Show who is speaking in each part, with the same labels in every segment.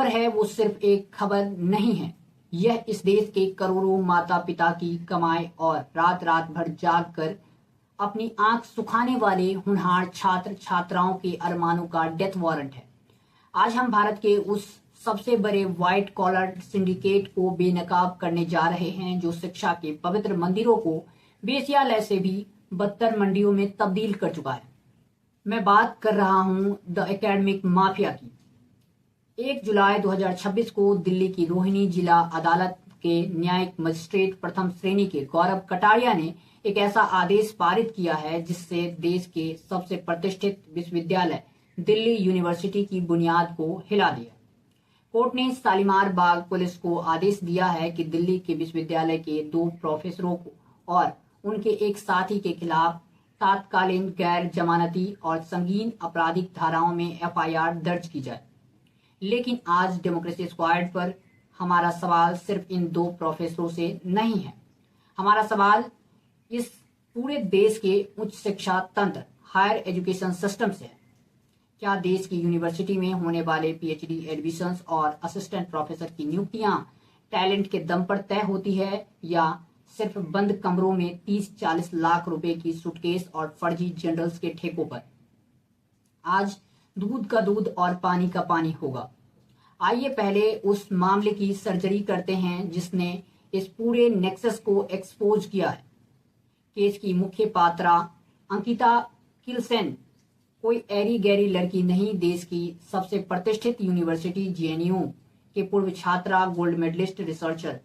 Speaker 1: खबर है वो सिर्फ एक खबर नहीं है, यह इस देश के करोड़ों माता पिता की कमाई और रात रात भर जाग कर अपनी आंख सुखाने वाले होनहार छात्र छात्राओं के अरमानों का डेथ वारंट है। आज हम भारत के उस सबसे बड़े व्हाइट कॉलर सिंडिकेट को बेनकाब करने जा रहे हैं जो शिक्षा के पवित्र मंदिरों को वेश्यालय से भी बदतर मंडियों में तब्दील कर चुका है। मैं बात कर रहा हूं द एकेडमिक माफिया की। 1 जुलाई 2026 को दिल्ली की रोहिणी जिला अदालत के न्यायिक मजिस्ट्रेट प्रथम श्रेणी के गौरव कटारिया ने एक ऐसा आदेश पारित किया है जिससे देश के सबसे प्रतिष्ठित विश्वविद्यालय दिल्ली यूनिवर्सिटी की बुनियाद को हिला दिया। कोर्ट ने शालीमार बाग पुलिस को आदेश दिया है कि दिल्ली के विश्वविद्यालय के 2 प्रोफेसरों को और उनके एक साथी के खिलाफ तात्कालीन गैर जमानती और संगीन आपराधिक धाराओं में एफआईआर दर्ज की जाए। लेकिन आज डेमोक्रेसी स्क्वाड पर हमारा सवाल सिर्फ इन 2 प्रोफेसरों से नहीं है। हमारा सवाल इस पूरे देश के उच्च शिक्षा तंत्र हायर एजुकेशन सिस्टम से है। क्या देश की यूनिवर्सिटी में होने वाले पीएचडी एडमिशंस और असिस्टेंट प्रोफेसर की नियुक्तियां टैलेंट के दम पर तय होती है या सिर्फ बंद कमरों में 30-40 लाख रुपए की सूटकेस और फर्जी जनरल्स के ठेकों पर? आज दूध का दूध और पानी का पानी होगा। आइए पहले उस मामले की सर्जरी करते हैं जिसने इस पूरे नेक्सस को एक्सपोज किया है। केस की मुख्य पात्रा अंकिता किलसेन कोई ऐरी गैरी लड़की नहीं, देश की सबसे प्रतिष्ठित यूनिवर्सिटी जेएनयू के पूर्व छात्रा, गोल्ड मेडलिस्ट रिसर्चर।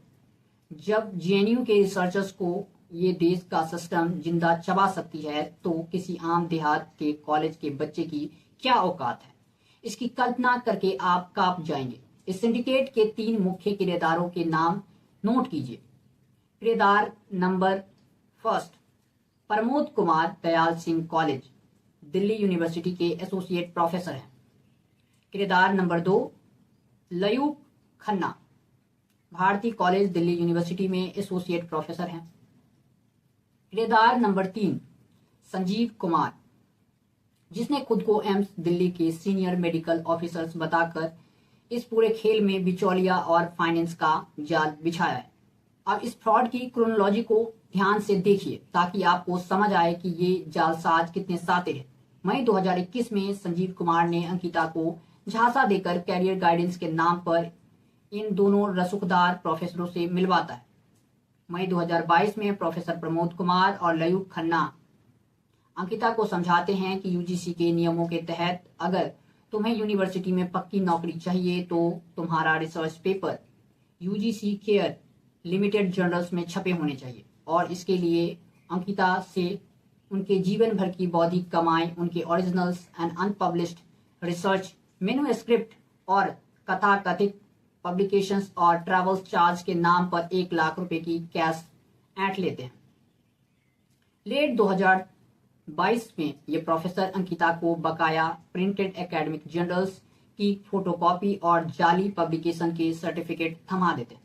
Speaker 1: जब जेएनयू के रिसर्चर्स को ये देश का सिस्टम जिंदा चबा सकती है तो किसी आम देहात के कॉलेज के बच्चे की क्या औकात है, इसकी कल्पना करके आप कांप जाएंगे। इस सिंडिकेट के 3 मुख्य किरदारों के नाम नोट कीजिए। किरदार number 1, Pramod Kumar Dayal Singh college, Delhi university के एसोसिएट प्रोफेसर हैं। किरदार number 2, Luke Khanna, Bharati college Delhi university में एसोसिएट प्रोफेसर हैं। किरदार नंबर 3, संजीव कुमार, जिसने खुद को एम्स दिल्ली के सीनियर मेडिकल ऑफिसर्स बताकर इस पूरे खेल में बिचौलिया और फाइनेंस का जाल बिछाया है। अब इस फ्रॉड की क्रोनोलॉजी को ध्यान से देखिए ताकि आपको समझ आए कि ये जालसाज कितने सातिर है। मई 2021 में संजीव कुमार ने अंकिता को झांसा देकर कैरियर गाइडेंस के नाम पर इन दोनों रसूखदार प्रोफेसरों से मिलवाता है। मई 2022 में प्रोफेसर प्रमोद कुमार और लयूक खन्ना अंकिता को समझाते हैं कि यूजीसी के नियमों के तहत अगर तुम्हें यूनिवर्सिटी में पक्की नौकरी चाहिए तो तुम्हारा research paper UGC care limited journals में छपे होने चाहिए और इसके लिए अंकिता से उनके जीवन भर की बौद्धिक कमाई, उनके originals and unpublished research manuscript और कथाकथित पब्लिकेशंस और ट्रैवल्स चार्ज के नाम पर 1 लाख रुपए की कैश ऐंठ लेते हैं। लेट 2022 में ये प्रोफेसर अंकिता को बकाया प्रिंटेड एकेडमिक जर्नल्स की फोटोकॉपी और जाली पब्लिकेशन के सर्टिफिकेट थमा देते हैं।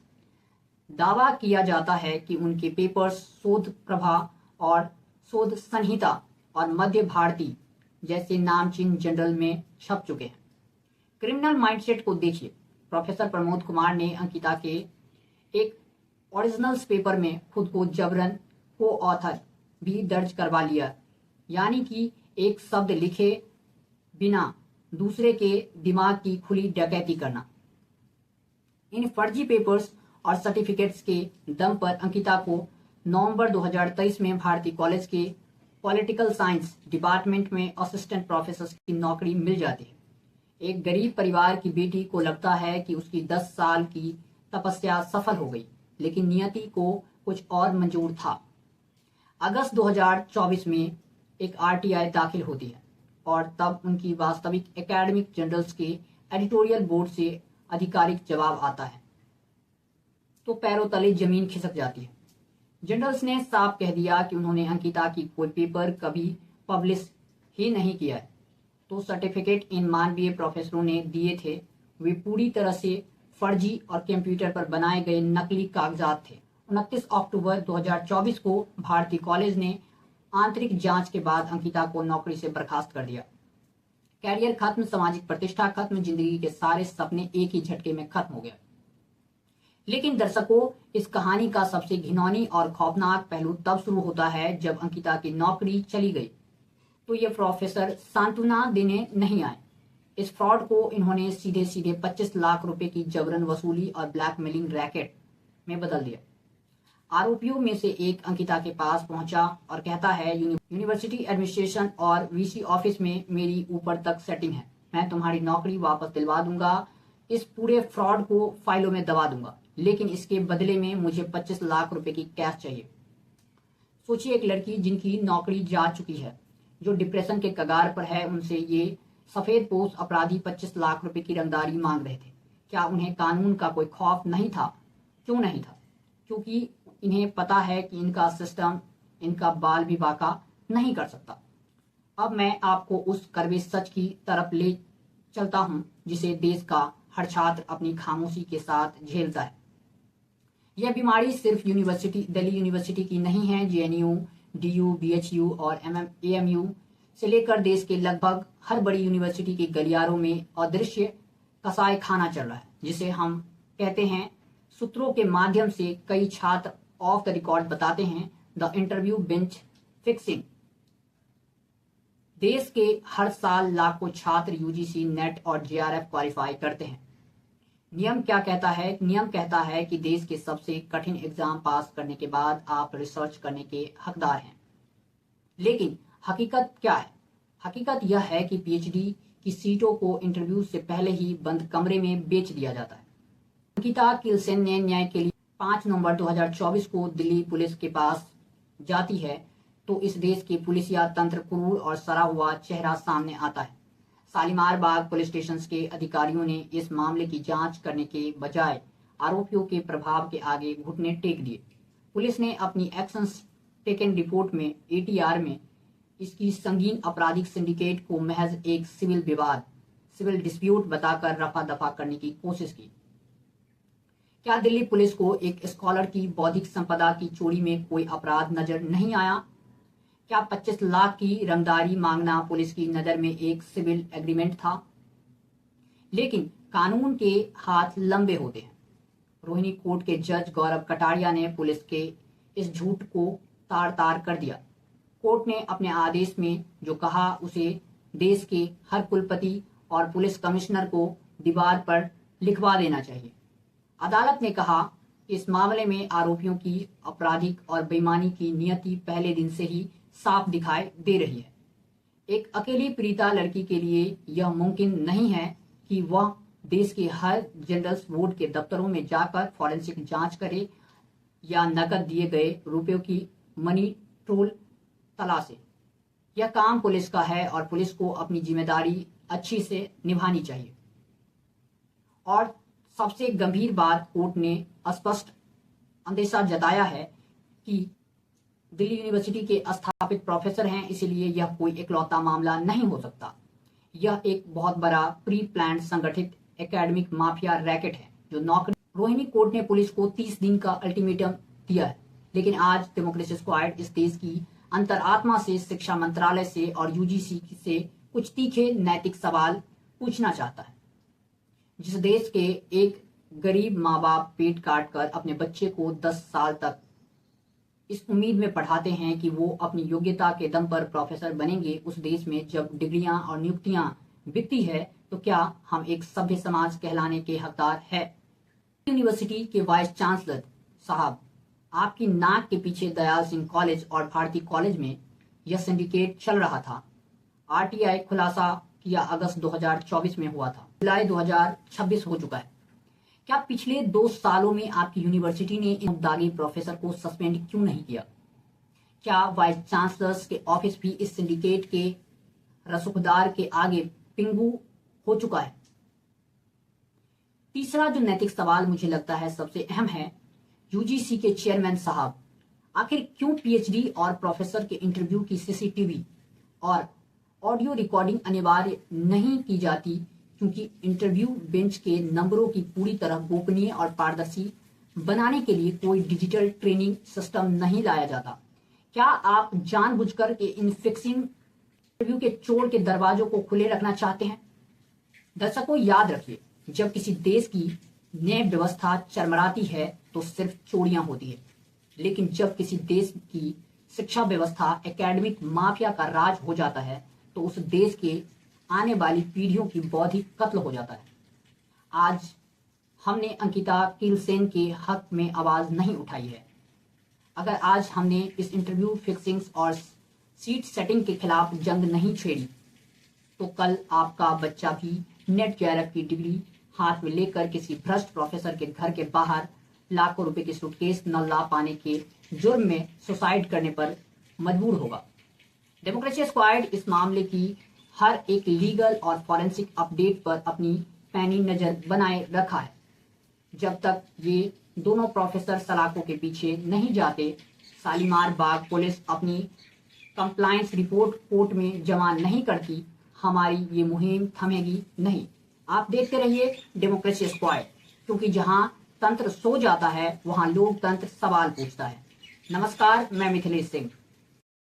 Speaker 1: दावा किया जाता है कि उनके पेपर्स शोध प्रभा और शोध संहिता और मध्य भारती जैसे नामचीन जर्नल में छप चुके हैं। क्रिमिनल माइंडसेट को देखिए। प्रोफेसर प्रमोद कुमार ने अंकिता के एक ओरिजिनल्स पेपर में खुद को जबरन को ऑथर भी दर्ज करवा लिया, यानी कि एक शब्द लिखे बिना दूसरे के दिमाग की खुली डकैती करना। इन फर्जी पेपर्स और सर्टिफिकेट्स के दम पर अंकिता को नवंबर 2023 में भारती कॉलेज के पॉलिटिकल साइंस डिपार्टमेंट में असिस्टेंट प्रोफेसर की नौकरी मिल जाती है। एक गरीब परिवार की बेटी को लगता है कि उसकी 10 साल की तपस्या सफल हो गई, लेकिन नियति को कुछ और मंजूर था। अगस्त 2024 में एक आरटीआई दाखिल होती है और तब उनकी वास्तविक एकेडमिक जर्नल्स के एडिटोरियल बोर्ड से आधिकारिक जवाब आता है तो पैरों तले जमीन खिसक जाती है। जर्नल्स ने साफ कह दिया कि उन्होंने अंकिता की कोई पेपर कभी पब्लिश ही नहीं किया है। तो सर्टिफिकेट इन मानवीय प्रोफेसरों ने दिए थे वे पूरी तरह से फर्जी और कंप्यूटर पर बनाए गए नकली कागजात थे। 29 अक्टूबर 2024 को भारती कॉलेज ने आंतरिक जांच के बाद अंकिता को नौकरी से बर्खास्त कर दिया। कैरियर खत्म, सामाजिक प्रतिष्ठा खत्म, जिंदगी के सारे सपने एक ही झटके में खत्म हो गए। लेकिन दर्शकों, इस कहानी का सबसे घिनौनी और खौफनाक पहलू तब शुरू होता है जब अंकिता की नौकरी चली गई तो ये प्रोफेसर सांत्वना देने नहीं आए। इस फ्रॉड को इन्होंने सीधे सीधे 25 लाख रुपए की जबरन वसूली और ब्लैकमेलिंग रैकेट में बदल दिया। आरोपियों में से एक अंकिता के पास पहुंचा और कहता है, यूनिवर्सिटी एडमिनिस्ट्रेशन और वीसी ऑफिस में मेरी ऊपर तक सेटिंग है, मैं तुम्हारी नौकरी वापस दिलवा दूंगा, इस पूरे फ्रॉड को फाइलों में दबा दूंगा, लेकिन इसके बदले में मुझे 25 लाख रुपए की कैश चाहिए। सोचिए, एक लड़की जिनकी नौकरी जा चुकी है, जो डिप्रेशन के कगार पर है, उनसे ये सफेद पोश अपराधी 25 लाख रुपए की रंगदारी मांग रहे थे। क्या उन्हें कानून का कोई खौफ नहीं था? क्यों नहीं था? क्योंकि इन्हें पता है कि इनका सिस्टम इनका बाल भी बाका नहीं कर सकता। अब मैं आपको उस कड़वे सच की तरफ ले चलता हूं जिसे देश का हर छात्र अपनी खामोशी के साथ झेलता है। यह बीमारी सिर्फ दिल्ली यूनिवर्सिटी की नहीं है। जेएनयू, डीयू, बीएचयू और एएमयू से लेकर देश के लगभग हर बड़ी यूनिवर्सिटी के गलियारों में अदृश्य कसाई खाना चल रहा है, जिसे हम कहते हैं। सूत्रों के माध्यम से कई छात्र ऑफ द रिकॉर्ड बताते हैं, द इंटरव्यू बेंच फिक्सिंग। देश के हर साल लाखों छात्र यूजीसी, नेट और जेआरएफ क्वालिफाई करते हैं। नियम क्या कहता है? नियम कहता है कि देश के सबसे कठिन एग्जाम पास करने के बाद आप रिसर्च करने के हकदार हैं। लेकिन हकीकत क्या है? हकीकत यह है कि पीएचडी की सीटों को इंटरव्यू से पहले ही बंद कमरे में बेच दिया जाता है। अंकिता किलसेन ने न्याय के लिए 5 नवंबर 2024 को दिल्ली पुलिस के पास जाती है तो इस देश के पुलिसिया तंत्र क्रूर और सड़ा हुआ चेहरा सामने आता है। शालीमार बाग पुलिस स्टेशन के अधिकारियों ने इस मामले की जांच करने के बजाय आरोपियों के प्रभाव के आगे घुटने टेक दिए। पुलिस ने अपनी एक्शन टेकन रिपोर्ट में एटीआर में इसकी संगीन आपराधिक सिंडिकेट को महज एक सिविल डिस्प्यूट बताकर रफा दफा करने की कोशिश की। क्या दिल्ली पुलिस को एक स्कॉलर की बौद्धिक संपदा की चोरी में कोई अपराध नजर नहीं आया? क्या 25 लाख की रंगदारी मांगना पुलिस की नजर में एक सिविल एग्रीमेंट था? लेकिन कानून के हाथ लंबे होते हैं। रोहिणी कोर्ट के जज गौरव कटारिया ने पुलिस के इस झूठ को तार तार कर दिया। कोर्ट ने अपने आदेश में जो कहा उसे देश के हर कुलपति और पुलिस कमिश्नर को दीवार पर लिखवा देना चाहिए। अदालत ने कहा कि इस मामले में आरोपियों की आपराधिक और बेईमानी की नियति पहले दिन से ही साफ दिखाई दे रही है। एक अकेली पीड़िता लड़की के लिए यह मुमकिन नहीं है कि वह देश के हर जनरल्स बोर्ड के दफ्तरों में जाकर फॉरेंसिक जांच करे या नकद दिए गए रुपयों की मनी ट्रोल तलाशे। यह काम पुलिस का है और पुलिस को अपनी जिम्मेदारी अच्छी से निभानी चाहिए। और सबसे गंभीर बात, कोर्ट ने स्पष्ट अंदेशा जताया है कि दिल्ली यूनिवर्सिटी के स्थापित प्रोफेसर हैं, इसलिए यह कोई इकलौता मामला नहीं हो सकता। यह एक बहुत बड़ा प्री प्लान संगठित एकेडमिक माफिया रैकेट है जो नौकरी। रोहिणी कोर्ट ने पुलिस को 30 दिन का अल्टीमेटम दिया है, लेकिन आज डेमोक्रेसी स्क्वाड इस देश की अंतरात्मा से, शिक्षा मंत्रालय से और यूजीसी से कुछ तीखे नैतिक सवाल पूछना चाहता है। जिस देश के एक गरीब माँ बाप पेट काट कर अपने बच्चे को 10 साल तक इस उम्मीद में पढ़ाते हैं कि वो अपनी योग्यता के दम पर प्रोफेसर बनेंगे, उस देश में जब डिग्रियां और नियुक्तियां बिकती है तो क्या हम एक सभ्य समाज कहलाने के हकदार है? यूनिवर्सिटी के वाइस चांसलर साहब, आपकी नाक के पीछे दयाल सिंह कॉलेज और भारती कॉलेज में यह सिंडिकेट चल रहा था। आरटीआई खुलासा किया अगस्त 2024 में हुआ था, जुलाई 2026 हो चुका है। क्या पिछले 2 सालों में आपकी यूनिवर्सिटी ने इन दागी प्रोफेसर को सस्पेंड क्यों नहीं किया? क्या वाइस चांसलर्स के ऑफिस भी इस सिंडिकेट के रसूखदार के आगे पिंगू हो चुका है? तीसरा जो नैतिक सवाल मुझे लगता है सबसे अहम है, यूजीसी के चेयरमैन साहब, आखिर क्यों पीएचडी और प्रोफेसर के इंटरव्यू की सीसीटीवी और ऑडियो रिकॉर्डिंग अनिवार्य नहीं की जाती? क्योंकि इंटरव्यू बेंच के नंबरों की पूरी तरह गोपनीय और पारदर्शी बनाने के लिए कोई डिजिटल ट्रेनिंग सिस्टम नहीं लाया जाता। क्या आप जानबूझकर के इन फिक्सिंग इंटरव्यू के चोर के दरवाजों को खुले रखना चाहते हैं। दर्शकों, याद रखिए, जब किसी देश की न्याय व्यवस्था चरमराती है तो सिर्फ चोरियां होती है, लेकिन जब किसी देश की शिक्षा व्यवस्था एकेडमिक माफिया का राज हो जाता है तो उस देश के आने वाली पीढ़ियों की बौद्धिक कत्ल हो जाता है। आज हमने अंकिता किलसेन के हक में आवाज नहीं उठाई है। अगर आज हमने इस इंटरव्यू फिक्सिंग्स और सीट सेटिंग के खिलाफ जंग नहीं छेड़ी तो कल आपका बच्चा भी नेट जेआरएफ की डिग्री हाथ में लेकर किसी भ्रष्ट प्रोफेसर के घर के बाहर लाखों रुपए के सूटकेस न ला पाने के जुर्म में सुसाइड करने पर मजबूर होगा। डेमोक्रेसी स्क्वाड इस मामले की हर एक लीगल और फॉरेंसिक अपडेट पर अपनी पैनी नजर बनाए रखा है। जब तक ये दोनों प्रोफेसर सलाखों के पीछे नहीं जाते, शालीमार बाग पुलिस अपनी कंप्लायंस रिपोर्ट कोर्ट में जमा नहीं करती, हमारी ये मुहिम थमेगी नहीं। आप देखते रहिए डेमोक्रेसी स्क्वाड, क्योंकि जहां तंत्र सो जाता है वहां लोकतंत्र सवाल पूछता है। नमस्कार, मैं मिथिलेश सिंह।